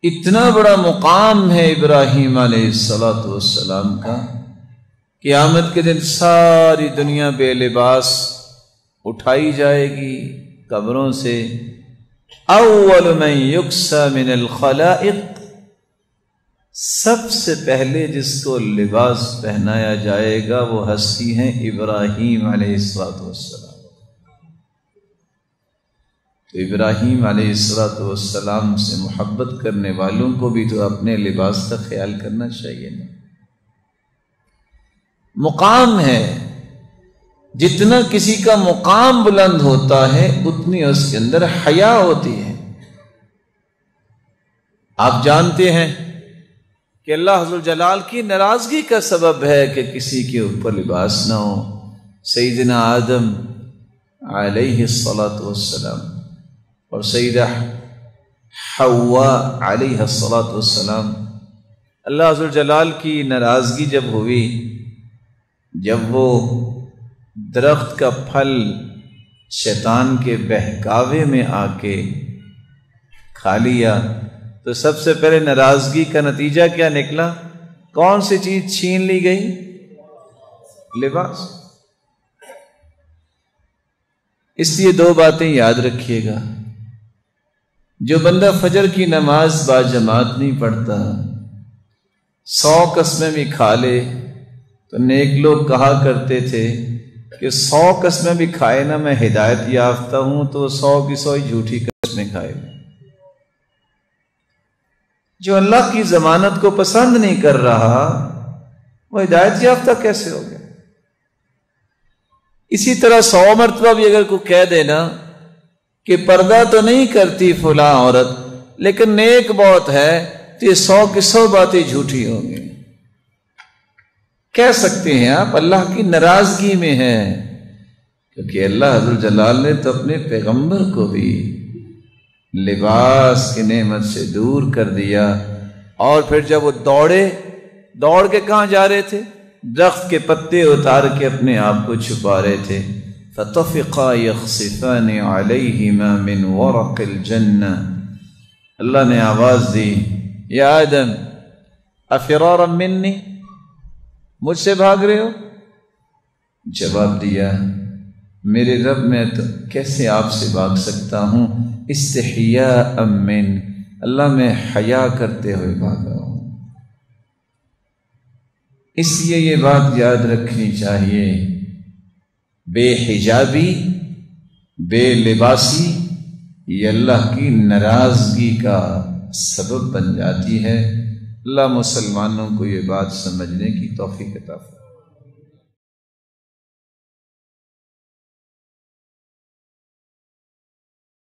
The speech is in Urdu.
اتنا بڑا مقام ہے ابراہیم علیہ السلام کا، قیامت کے دن ساری دنیا بے لباس اٹھائی جائے گی قبروں سے۔ اول من یکسا من الخلائق، سب سے پہلے جس کو لباس پہنایا جائے گا وہ ہستی ہیں ابراہیم علیہ السلام۔ تو ابراہیم علیہ السلام سے محبت کرنے والوں کو بھی تو اپنے لباس کا خیال کرنا چاہیے نا۔ مقام ہے، جتنا کسی کا مقام بلند ہوتا ہے اتنی اس کے اندر حیا ہوتی ہے۔ آپ جانتے ہیں کہ اللہ عز و جلال کی ناراضگی کا سبب ہے کہ کسی کے اوپر لباس نہ ہو۔ سیدنا آدم علیہ السلام اور سیدہ حوا علیہ السلام، اللہ عز و جلال کی ناراضگی جب ہوئی، جب وہ درخت کا پھل شیطان کے بہکاوے میں آ کے کھا لیا، تو سب سے پہلے ناراضگی کا نتیجہ کیا نکلا؟ کون سی چیز چھین لی گئی؟ لباس۔ اس لیے دو باتیں یاد رکھیے گا، جو بندہ فجر کی نماز باجماعت نہیں پڑھتا، 100 قسمیں بھی کھا لے، تو نیک لوگ کہا کرتے تھے کہ 100 قسمیں بھی کھائے نا میں ہدایت یافتہ ہوں، تو 100 کی 100 جھوٹی قسمیں کھائے۔ جو اللہ کی ضمانت کو پسند نہیں کر رہا وہ ہدایت یافتہ کیسے ہو گیا؟ اسی طرح 100 مرتبہ بھی اگر کوئی کہہ دینا کہ پردہ تو نہیں کرتی فلاں عورت لیکن نیک بہت ہے، تو یہ 100 کی 100 باتیں جھوٹی ہوں گی۔ کہہ سکتے ہیں آپ اللہ کی ناراضگی میں ہیں، کیونکہ اللہ عز و جلال نے تو اپنے پیغمبر کو بھی لباس کی نعمت سے دور کر دیا۔ اور پھر جب وہ دوڑ کے کہاں جا رہے تھے؟ درخت کے پتے اتار کے اپنے آپ کو چھپا رہے تھے۔ فَطَفِقَا يَخْصِفَانِ عَلَيْهِمَا مِنْ وَرَقِ الْجَنَّةِ، اللہ نے آواز دی، یا آدم افرارا منی، مجھ سے بھاگ رہے ہو؟ جواب دیا، میرے رب میں تو کیسے آپ سے بھاگ سکتا ہوں، استحیاء من، اللہ میں حیا کرتے ہوئے بھاگا ہوں۔ اس لیے یہ بات یاد رکھنی چاہیے، بے حجابی، بے لباسی یہ اللہ کی ناراضگی کا سبب بن جاتی ہے۔ اللہ مسلمانوں کو یہ بات سمجھنے کی توفیق عطا فرمائے۔